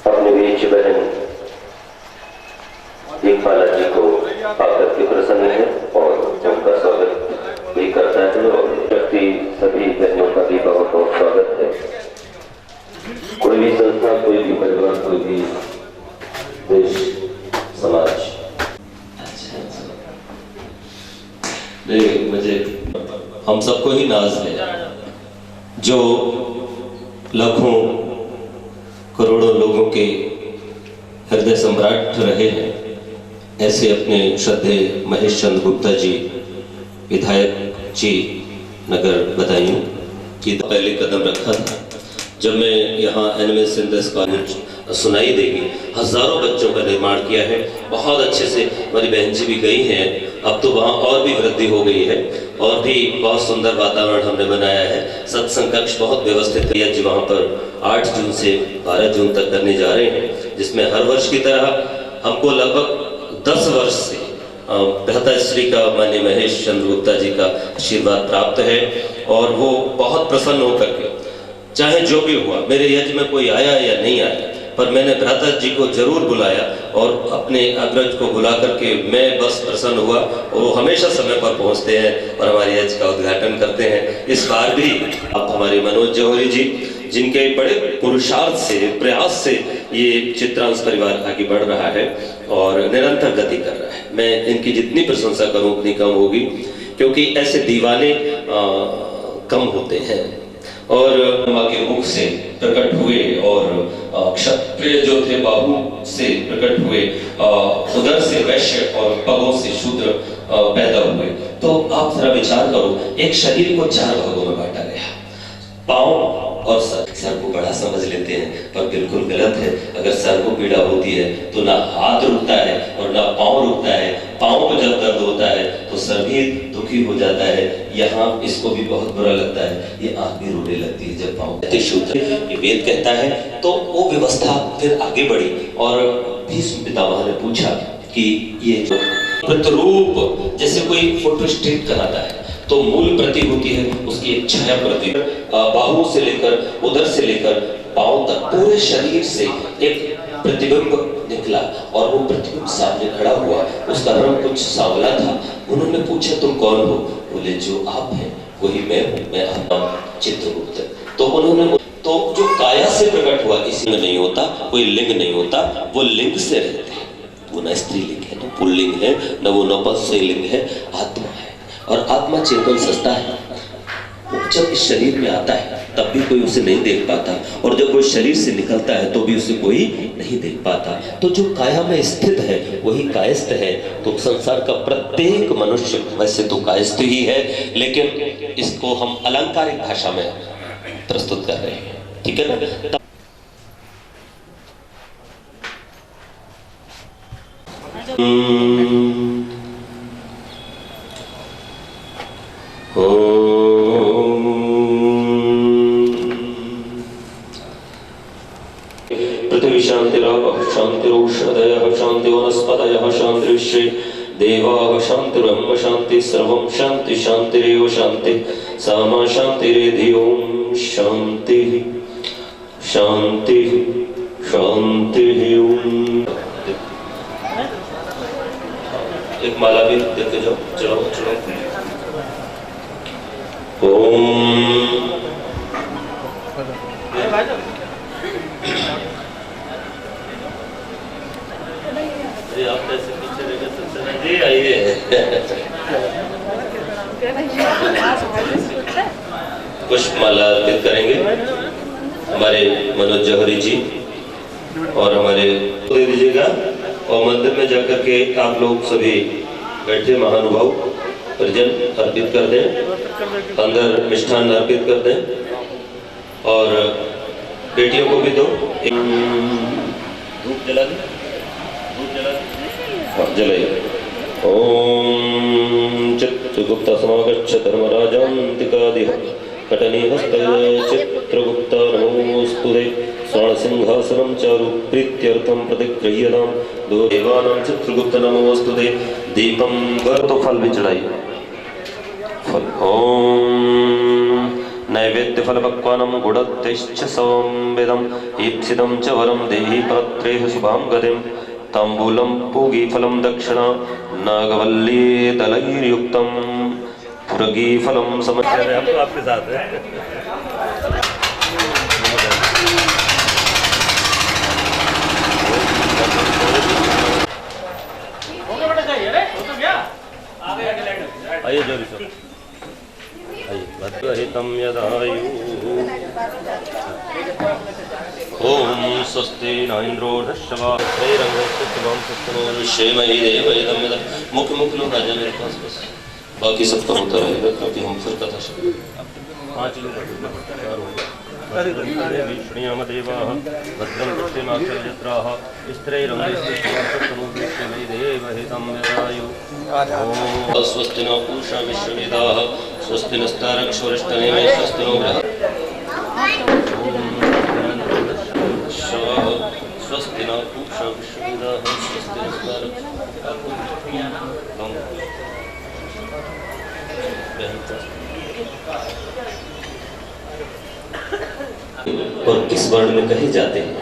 अपने बीच बहन दीपमाला जी को आकर के प्रसन्न है और उनका स्वागत भी करता है और व्यक्ति सभी बहनों का भी बहुत बहुत स्वागत है। कोई भी संस्था, कोई भी परिवार, कोई भी देश, समाज। मुझे हम सबको ही नाज है जो लाखों करोड़ों लोगों के हृदय सम्राट रहे हैं। ऐसे अपने श्रद्धेय महेश चंद्र गुप्ता जी, विधायक जी नगर बदायूं की पहले कदम रखा था। जब मैं यहाँ एनिमल सिंथेसिस कॉलेज सुनाई देगी, हजारों बच्चों का निर्माण किया है। बहुत अच्छे से हमारी बहन जी भी गई हैं। अब तो वहाँ और भी वृद्धि हो गई है और भी बहुत सुंदर वातावरण हमने बनाया है। सत्संग कक्ष बहुत व्यवस्थित है जी, वहाँ पर 8 जून से 12 जून तक करने जा रहे हैं, जिसमें हर वर्ष की तरह हमको लगभग 10 वर्ष से भ्राता श्री का माननीय महेश चंद्र गुप्ता जी का आशीर्वाद प्राप्त है और वो बहुत प्रसन्न होकर के, चाहे जो भी हुआ, मेरे यज्ञ में कोई आया या नहीं आया, पर मैंने भ्राता जी को जरूर बुलाया और अपने अग्रज को बुला करके मैं बस प्रसन्न हुआ। वो हमेशा समय पर पहुंचते हैं और हमारे यज्ञ का उद्घाटन करते हैं। इस बार भी अब हमारे मनोज जौहरी जी, जिनके बड़े पुरुषार्थ से, प्रयास से ये चित्रांश परिवार आगे बढ़ रहा है और निरंतर गति कर रहा है। मैं इनकी जितनी प्रशंसा करूं उतनी कम होगी, क्योंकि ऐसे दीवाने कम होते हैं। और माँ के मुख से प्रकट हुए और क्षत्रिय जो थे बाहु से प्रकट हुए, उदर से वैश्य और पगों से शूद्र पैदा हुए। तो आप जरा विचार करो, एक शरीर को 4 भागों में बांटा गया। पांव और सर को बड़ा समझ लेते हैं, पर बिल्कुल गलत है। अगर सर को पीड़ा होती है तो ना हाथ रुकता है और ना पांव रुकता है। पांव को जब दर्द होता है तो सर भी दुखी हो जाता है, यहाँ इसको भी बहुत बुरा लगता है, ये आंख भी रोने लगती है जब पांव ये वेद कहता है। तो वो व्यवस्था फिर आगे बढ़ी और भीष्म पितामह ने पूछा कि ये प्रतिरूप, जैसे कोई फोटो स्टेट कराता है तो मूल प्रति होती है उसकी एक छाया प्रति। बाहु से लेकर उदर से लेकर पांव तक पूरे शरीर से एक प्रतिबिंब निकला और वो प्रतिबिंब सामने खड़ा हुआ। उसका रंग कुछ सांवला था। उन्होंने पूछा तुम कौन हो? बोले जो आप हैं वही मैं हूँ, मैं आपका चित्रगुप्त। तो उन्होंने तो जो काया से प्रकट हुआ, इसी में नहीं होता, कोई लिंग नहीं होता, वो लिंग से रहते हैं। वो न स्त्रीलिंग है, न पुल्लिंग है, न वो नपुंसकलिंग है, आत्मा है। और आत्मा चेतन सस्ता है। जब इस शरीर में आता है तब भी कोई उसे नहीं देख पाता, और जब वो शरीर से निकलता है तो भी उसे कोई नहीं देख पाता। तो जो काया में स्थित है वही कायस्थ है। तो संसार का प्रत्येक मनुष्य वैसे तो कायस्थ ही है, लेकिन इसको हम अलंकारिक भाषा में प्रस्तुत कर रहे हैं, ठीक है ना। पृथ्वी शांतिरापः शांतिरोषधयः शांति वनस्पतयः शांतिर्विश्वे देवाः शांतिर्ब्रह्म शांति सर्वं शांति शांतिरेव शांति सामा शांतिरेधि ओम शांति शांति शांति ओम। एक माला भी देते जाओ, चलो चलो। ओम आप कैसे पीछे लेकर सकते हैं जी, आइए। पुष्पमाला अर्पित करेंगे हमारे मनोज जौहरी जी और हमारे दे दीजिएगा। और मंदिर में जाकर के आप लोग सभी बैठे महानुभाव परिजन अर्पित कर दें, अंदर मिष्ठान अर्पित कर दें और बेटियों को भी दो। धूप जला दें, जलाइए। ओम चित्रगुप्ता समागच्छ धर्मराजान्तिकादिह कटनीहस्तये चित्रगुप्ता नमोस्तुते स्वर्णसिंहासनं चारु प्रीत्यर्थं प्रतिगृह्यतां देवानां चित्रगुप्त नमोस्तुते। दीपं वर तो फल भी चढ़ाइए। फल ओम नैवेद्यफलपक्वानं गुडद्दैश्च संविदम् ईप्सितं च वरं देहि पात्रेह शुभां गतिं ताम्बूलं पूगीफलं दक्षिणा नागवल्ली दलैर्युक्तं पुरगीफलं समर्पयामि। आपके साथ है। आइए जोरी से आइए भद्रहितं यदायु। ओम स्वस्ति न इंद्रो ढश्वा श्रीमही देव इदं यदा मुख्य लोग आ जाए मेरे पास बस, बाकी सबका होता रहेगा क्योंकि हम फिर कथा शुरू 5 लोग विष्णुयामदेवाः भद्रं दृष्टिमाक्षरजत्राः स्त्रैरङ्गैस्तेषां यदायु। स्वस्ति नो पूषा विश्ववेदाः स्वस्ति नस्तारक्षोरिष्टनेमे स्वस्ति नो स्वस्ति नो पूषा विश्ववेदाः स्वस्ति और किस वर्ण में कहे जाते हैं?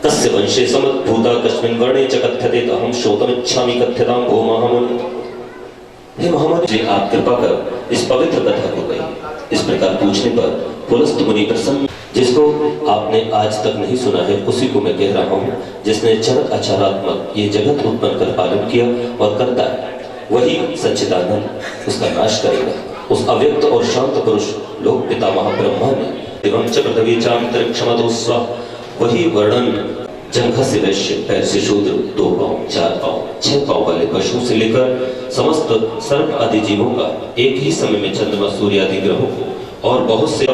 तस्य वंशे समद्भूता कस्मिन् वर्णे च कथ्यते अहं श्रोतुमिच्छामि कथ्यतां भो महामुनि। हे महामुनि जी, आप कृपा कर इस पवित्र कथा को कहिए। इस प्रकार पूछने पर पुलस्त मुनि प्रसन्न, जिसको आपने आज तक नहीं सुना है उसी को मैं कह रहा हूँ, जिसने चर अचारात्मक ये जगत उत्पन्न कर पालन किया और करता है, वही सच्चिदानंद उसका नाश करेगा। उस अव्यक्त और शांत पुरुष लोक पितामह ब्रह्मा ने एवं च पृथ्वी चांतरिक्षमतो स्व, वही वर्णन जंघा से वैश्य, पैर से शूद्र, 2 पांव, 4 पांव, 6 पांव वाले पशुओं से लेकर समस्त सर्प आदि जीवों का एक ही समय में चंद्रमा सूर्य आदि ग्रहों को और बहुत से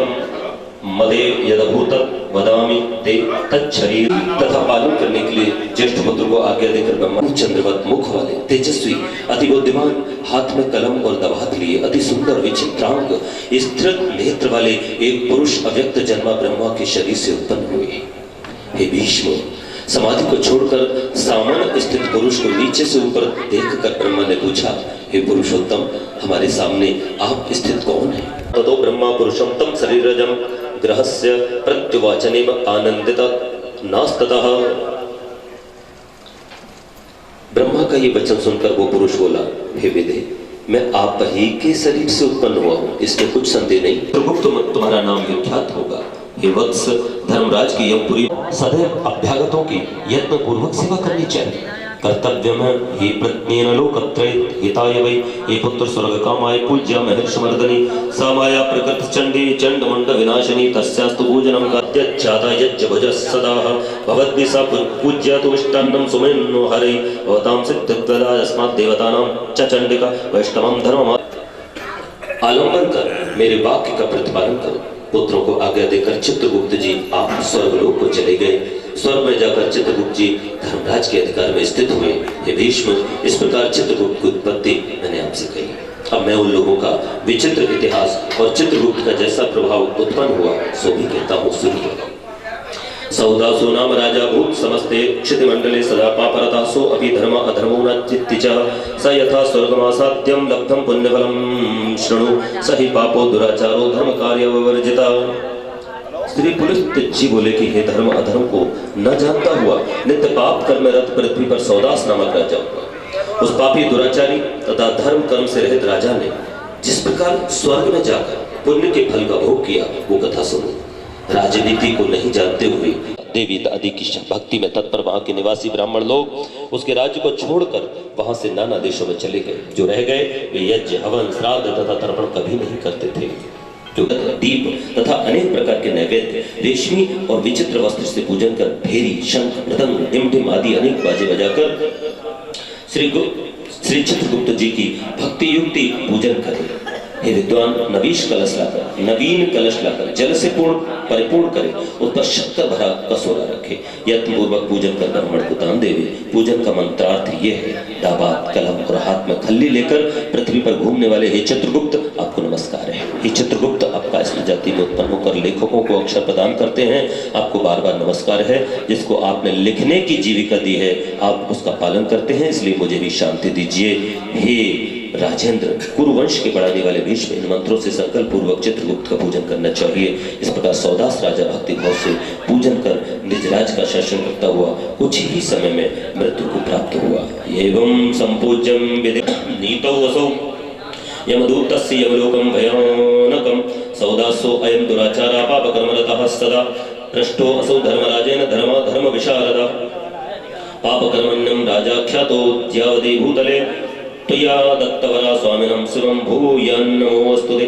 मदे यदभूत वदामि ते तच्छरीर तथा पालन करने के लिए ज्येष्ठ पुत्र को आज्ञा देकर ब्रह्मा चंद्रवत मुख वाले तेजस्वी अति बुद्धिमान, हाथ में कलम और दवात लिए अति सुंदर विचित्रांग स्थिर नेत्र वाले एक पुरुष अव्यक्त जन्मा ब्रह्मा के शरीर से उत्पन्न हुए। हे भीष्म, समाधि को छोड़कर सामान्य स्थित पुरुष को नीचे से ऊपर देखकर ब्रह्मा ने पूछा, हे पुरुषोत्तम, हमारे सामने आप स्थित कौन है? ततो ब्रह्मा पुरुषं तं शरीरजं ग्रहस्य प्रत्युवाचनेम आनंदिता नास्ततः। ब्रह्मा का ये वचन सुनकर वो पुरुष बोला, हे विदे, मैं आप ही के शरीर से उत्पन्न हुआ हूँ, इसमें कुछ संदेह नहीं। गुप्त तुम्हारा नाम विख्यात होगा। हे वत्स, धर्मराज की यमपुरी सदैव अभ्यागतों की यत्न पूर्वक सेवा करनी चाहिए। कर्तव्यम हे प्रज्ञेन लोकत्रय हिताय वै, हे पुत्र स्वर्ग कामाय पूज्या महर्षिमर्दनी सा माया प्रकृत चंडी चंडमुंड विनाशिनी तस्यास्तु पूजनं काद्यच्छादा यज्ज भज सदा भवद्भि सा पूज्यातु मिष्टान्नं सुमेन्नो हरै भवतां सिद्धिद्वदा अस्मात् देवतानां च चंडिका वैष्णवं धर्मम्। आलंबन कर मेरे वाक्य का प्रतिपालन करो। पुत्रों को आज्ञा देकर चित्रगुप्त जी आप स्वर्गलोक को चले गए। स्वर्ग में जाकर चित्रगुप्त जी धर्मराज के अधिकार में स्थित हुए। हे भीष्म, इस प्रकार चित्रगुप्त की उत्पत्ति मैंने आपसे कही। अब मैं उन लोगों का विचित्र इतिहास और चित्रगुप्त का जैसा प्रभाव उत्पन्न हुआ सो भी कहता हूँ, सुनिए। सौदासो नाम राजा भूत समस्ते क्षितिमंडले सदा पापरतासो अपि धर्म अधर्मो न चित्तिच स यथा स्वर्गमासाद्यं लब्धं पुण्यफलं शृणु स हि पापो दुराचारो धर्म कार्य विवर्जिता। स्त्री पुलिस जी बोले कि हे धर्म अधर्म को न जानता हुआ नित्य पाप कर्म रत पृथ्वी पर सौदास नामक राजा हुआ। उस पापी दुराचारी तथा धर्म कर्म से रहित राजा ने जिस प्रकार स्वर्ग में जाकर पुण्य के फल का भोग किया वो कथा सुनो। राजनीति को नहीं जानते हुए देवी आदि की भक्ति में तत्पर वहां के निवासी ब्राह्मण लोग उसके राज्य को छोड़कर वहां से नाना देशों में चले गए। जो रह गए वे यज्ञ हवन श्राद्ध तथा तर्पण कभी नहीं करते थे। जो दीप तथा अनेक प्रकार के नैवेद्य रेशमी और विचित्र वस्त्र से पूजन कर भेरी शंख मृदंग डिमडिम आदि अनेक बाजे बजाकर श्री चित्रगुप्त जी की भक्ति युक्ति पूजन करें। हे विद्वान, नवीन कलश लाकर जल से परिपूर्ण करे, उस पर शक्कर भरा कसोरा रखे, यत्न पूर्वक पूजन कर ब्राह्मण को दान देवे। पूजन का मंत्रार्थ ये है, दाबात कलम और हाथ में खल्ली लेकर पृथ्वी पर घूमने वाले हे चित्रगुप्त आपको नमस्कार है। हे चित्रगुप्त आपका इसमें भक्ति में उत्पन्न होकर लेखकों को अक्षर प्रदान करते हैं, आपको बार बार नमस्कार है। जिसको आपने लिखने की जीविका दी है, आप उसका पालन करते हैं, इसलिए मुझे भी शांति दीजिए। हे राजेंद्र, कुरुवंश के बढ़ाने वाले भीष्म, इन मंत्रों से संकल्प पूर्वक चित्रगुप्त का पूजन करना चाहिए। इस प्रकार सौदास राजा भक्ति भाव से पूजन कर निज राज का शासन करता हुआ कुछ ही समय में मृत्यु को प्राप्त हुआ। एवं संपूज्यम नीतौ वसौ यमदूतस्य यमलोकं भयानकं सौदासो अयं दुराचारा पापकर्मरतः सदा भ्रष्टो असौ धर्मराजेन धर्म विशारदा पापकर्मण्यं राजाख्यातो ज्यावदि भूतले त्वया दत्तवरा स्वामिनं शिवं भूयान्नमोऽस्तुते।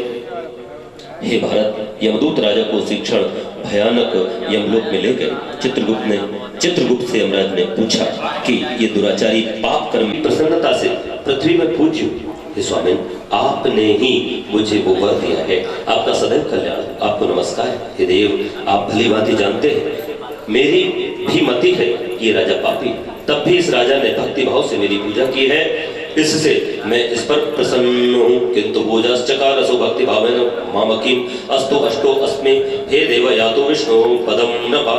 हे भारत, यमदूत राजा को शिक्षण भयानक यमलोक में ले गए। चित्रगुप्त से यमराज ने पूछा कि ये दुराचारी पाप कर्म प्रसन्नता से पृथ्वी में पूज्य। हे स्वामिन, आपने ही मुझे वो वर दिया है, आपका सदैव कल्याण, आपको नमस्कार। हे देव, आप भली भांति जानते हैं मेरी भी मति है कि ये राजा पापी, तब भी इस राजा ने भक्ति भाव से मेरी पूजा की है, इससे मैं इस पर प्रसन्न हूँ। किंतु पूजाश्चकार असो भक्ति भावेन मामकीम अस्तु अष्टो अस्मि। हे देव, या तो विष्णु पदम नृपा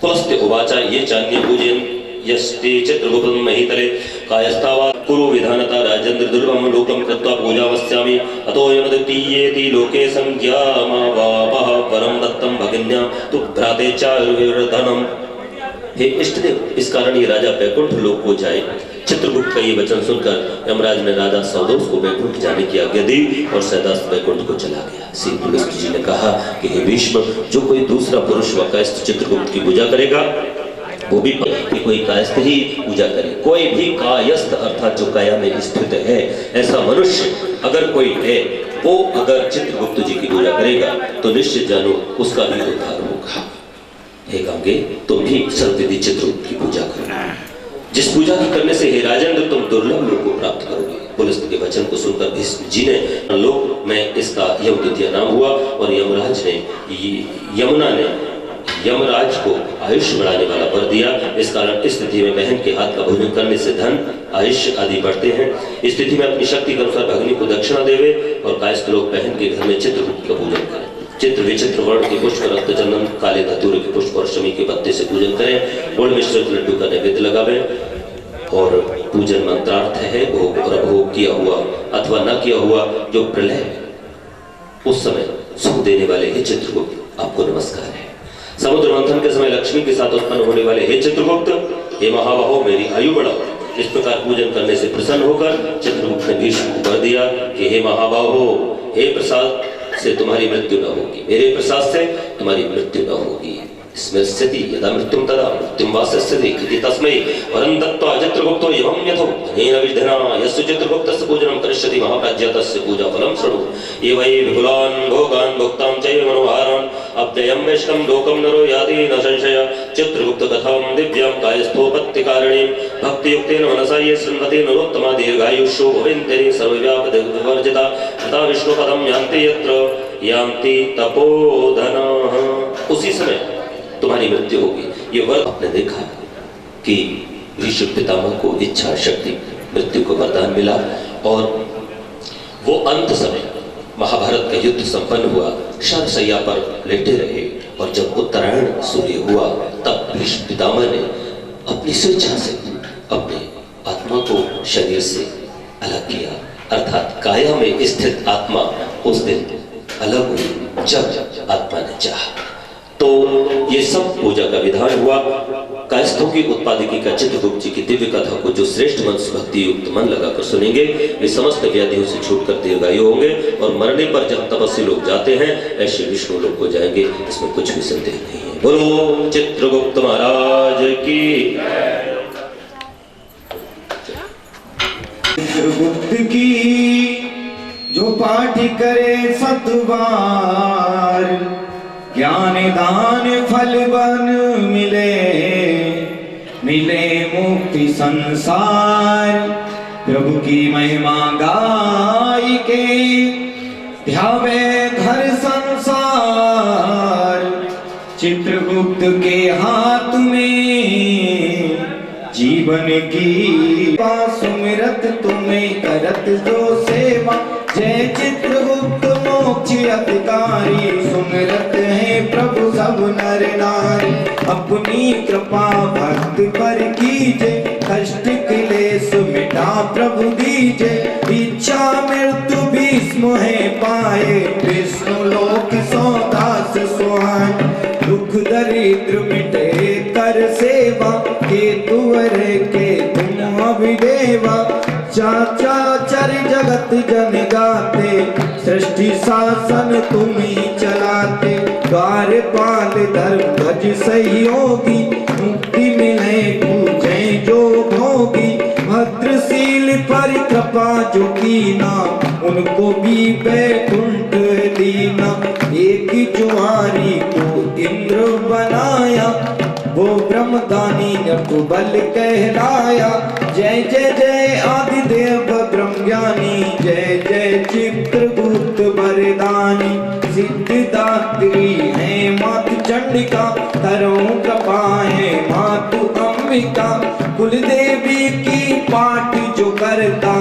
पुलस्त्य उवाचा ये चान्य पूजन यस्ते चित्रगुप्तं महीतले कायस्थावा कुरु विधानता राजेंद्र दुर्गम लोकम कृत्वा पूजावस्यामि अतो यमद्वितीयेति लोके संज्ञामावापः वरं दत्तं भगिन्या तु भ्राते चारुर्धनम्। हे इष्टदेव, इस कारण ये राजा बैकुंठ लोक को जाए। चित्रगुप्त का ये वचन सुनकर यमराज ने राजा सौदास को बैकुंठ जाने की आज्ञा दी और सौदास बैकुंठ को चला गया। श्री तुलसी जी ने कहा कि हे भीष्म, जो कोई दूसरा पुरुष व कायस्थ चित्रगुप्त की पूजा करेगा, वो भी कि कोई कायस्थ ही पूजा करे। कोई भी कायस्थ अर्थात जो काया में स्थित है ऐसा मनुष्य अगर कोई है, वो अगर चित्रगुप्त जी की पूजा करेगा तो निश्चित जानो उसका भी उद्धार होगा। हे गंगे, तुम भी सर्वविधि चित्रगुप्त की पूजा करो। जिस पूजा की करने से हे राजेंद्र तुम दुर्लभ लोक को प्राप्त करोगे। पुलस्त के वचन को सुनकर भीष्म जी ने लोक में इसका यमद्वितीय नाम हुआ और यमुना ने यमराज को आयुष्य बढ़ाने वाला वर दिया। इस कारण इस स्थिति में बहन के हाथ का भोजन करने से धन आयुष्य आदि बढ़ते हैं। इस स्थिति में अपनी शक्ति के अनुसार भगिनी को दक्षिणा देवे और कायस्थ लोग बहन के घर में चित्रगुप्त का पूजन करें। चित्र विचित्र वर्ण के पुष्प, रक्त चंदन, काले धतूरे के पुष्प और शमी के पत्ते से पूजन करें। गुड़ मिश्रित लड्डू का नैवेद्य लगावें और पूजन मंत्रार्थ है भोग और भोग किया हुआ अथवा न किया हुआ जो प्रलय उस समय सुख देने वाले हे चित्रगुप्त, आपको नमस्कार है। समुद्र मंथन के समय लक्ष्मी के साथ उत्पन्न होने वाले हे चित्रगुप्त, हे महाबाहो, मेरी आयु बढ़ाओ। इस प्रकार पूजन करने से प्रसन्न होकर चित्रगुप्त ने भीष्म को वर दिया कि हे महाबाहो, हे प्रसाद से तुम्हारी मृत्यु न होगी, मेरे प्रसाद से तुम्हारी मृत्यु न होगी। इसमें स्थिति यदा मृत्युम तदा मृत्युम वास्यति इति तस्मै वरं दत्त्वा चित्रगुप्तो एवं यथो अनेन विधिना यस्य चित्रगुप्तस्य पूजनं करिष्यति महाप्राज्य तस्य पूजा फलं शृणु। एवै विपुलान् भोगान् भुक्तां चैव मनोहारान् अव्ययं वैष्णं लोकं नरो याति न संशय। चित्रगुप्त कथां दिव्यां कायस्थोपत्तिकारिणीं भक्तियुक्तेन मनसा ये शृण्वते नरोत्तमा दीर्घायुष्यो भवेन्ति सर्वव्यापदविवर्जिता तथा विष्णुपदं यान्ति यत्र यान्ति तपोधनाः। उसी समय तुम्हारी मृत्यु होगी। ये वर्ग आपने देखा कि ऋषि पितामह को इच्छा शक्ति मृत्यु को वरदान मिला और वो अंत समय महाभारत का युद्ध संपन्न हुआ, शरशैया पर लेटे रहे और जब उत्तरायण सूर्य हुआ तब ऋषि पितामह ने अपनी स्वेच्छा से अपने आत्मा को शरीर से अलग किया, अर्थात काया में स्थित आत्मा उस दिन अलग हुई जब आत्मा ने चाहा। तो ये सब पूजा का विधान हुआ। कायस्थों की उत्पादकी का चित्रगुप्त जी की दिव्य कथा को जो श्रेष्ठ मन से भक्ति युक्त मन लगाकर सुनेंगे वे समस्त व्याधियों से छूटकर दीर्घायु होंगे और मरने पर जब तपस्वी लोग जाते हैं ऐसे विष्णु लोक को जाएंगे, इसमें कुछ भी संदेह नहीं है। बोलो चित्रगुप्त महाराज की। चित्रगुप्त की जो पाठ करे सतबार ज्ञान दान फल बन मिले मुक्ति संसार। प्रभु की महिमा गाय के ध्यावे घर संसार। चित्रगुप्त के हाथ में जीवन की सुमिरत तुम्हें करत जो सेवा। जय चित्रगुप्त मोक्ष अधिकारी, सुमिरत है प्रभु सब नर नारी। अपनी कृपा भक्त पर कीजे, कष्ट क्लेश मिटा प्रभु दीजे। इच्छा मृत्यु भीष्म है पाए, विष्णु लोक सौदास सुहाए। दुख दरिद्र मिटे कर सेवा, के तुवर के तुम अभिदेवा। चाचा चर जगत जन गाते, सृष्टि शासन तुम ही चलाते। द्वारपाल धर्म ध्वज सहयोगी, मुक्ति मिले पूजे जो भोगी। भद्रशील पर कृपा जो कीना, उनको भी बैकुंठ दीना। एक जुआरी को इंद्र बनाया, वो ब्रह्मदानी बल कहलाया। जय जय जय आदिदेव ब्रह्मज्ञानी, जय जय चित्रगुप्त वरदानी। सिद्धिदात्री है मातु चंडिका, करो कृपा है मातु अंबिका। कुलदेवी की पाठ जो करता,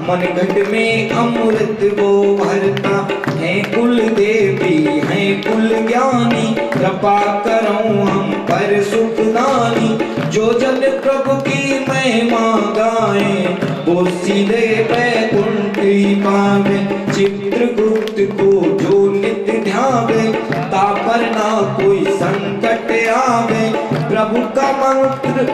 मन घट में अमृत वो भरता। है कुलदेवी है कुल ज्ञानी, कृपा करो हम पर सुख दानी। जो जन प्रभु की महिमा गाए, वो सीधे बैकुंठ ही पावे। चित्रगुप्त को जो नित्य ध्यावे, तापर ना कोई संकट आवे। प्रभु का मंत्र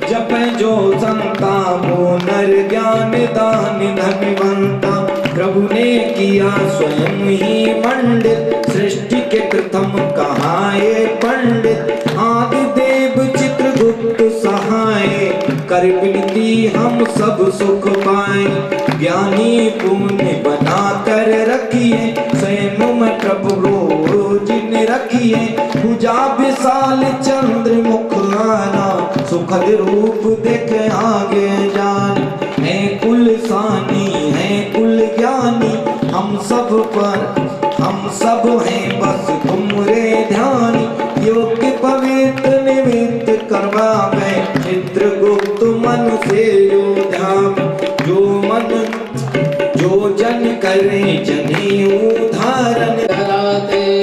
जप जो संता, वो नर ज्ञान दान धनवंता। प्रभु ने किया स्वयं ही मंडित, सृष्टि के प्रथम कहाए पंडित। आदिदेव चित्रगुप्त सहाय, कर विनती हम सब सुख पाए। ज्ञानी पुण्य बना कर रखिए, स्वयं में प्रभु रोज ने रखिए। पूजा विशाल चंद्र मुख आना, सुखद रूप देख आगे जान। है कुल सानी है कुल ज्ञानी, हम सब पर हम सब हैं बस तुमरे ध्यानी। योग्य पवित्र निमित्त करवावे, चित्रगुप्त मन से जो ध्यान। जो जन करे जने उधारण।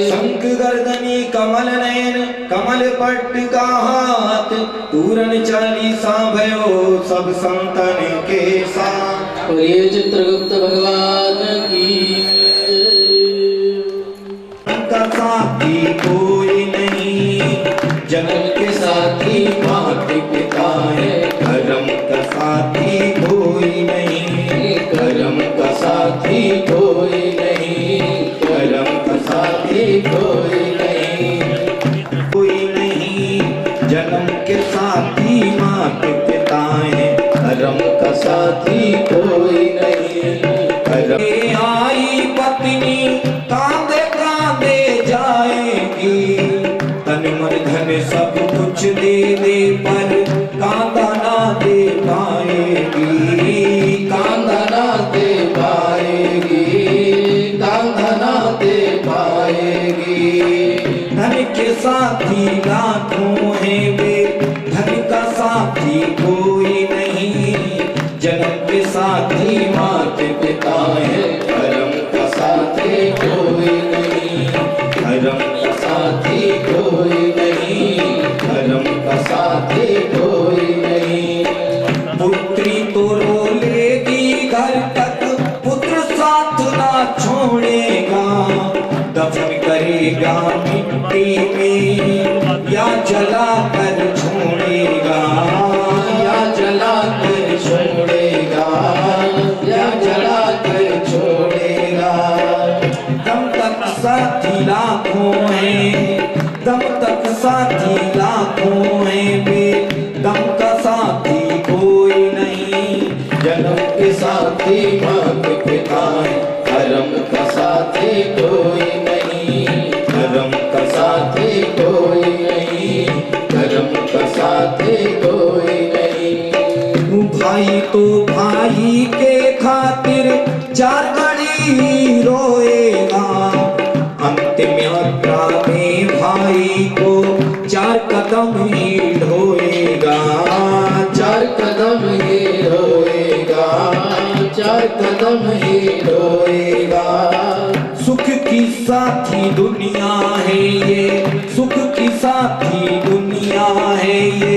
शंख गर्दनी कमल नयन, कमल पट्ट का हाथ। पूरन चालीसा भयो सब संतन के साथ। और ये चित्रगुप्त भगवान की का साथी कोई नहीं, जन्म के साथी मात पिता है। धर्म का साथी कोई नहीं, कर्म का साथी कोई नहीं। धर्म का साथी कोई नहीं, कोई नहीं। जन्म के साथी मात पिता है, कर्म का साथी कोई नहीं। आई पत्नी कांदे कांदे जाएगी, तन मन धन सब कुछ दे दे पर कांदा ना दे पाएगी। कांधा ना दे पाएगी, कांधा ना दे पाएगी। धन के साथी लाखों हैं वे, धन का साथी कोई नहीं। जन्म के साथी मात पिता है, कर्म का साथी कोई नहीं। धर्म का साथी कोई नहीं। धर्म का साथी कोई नहीं। पुत्री तो रो लेगी घर तक, पुत्र साथ ना छोड़ेगा। दफन करेगा मिट्टी में, या जला कर छोड़ेगा। या जला कर छोड़ेगा, या जला कर छोड़ेगा। दम तक साथी लाखों हैं, दम तक साथी लाखों हैं वे। दम का साथी कोई नहीं, जन्म के साथी मात पिता है। कर्म का साथी कोई नहीं। धर्म का साथी कोई नहीं। कर्म का साथी कोई नहीं। भाई तो भाई के खातिर चार घड़ी रोएगा। अंतिम यात्रा में भाई को चार कदम ही ढोएगा। चार कदम ही ढोएगा, चार कदम ही ढोएगा। सुख साथी दुनिया है ये, सुख की साथी दुनिया है ये।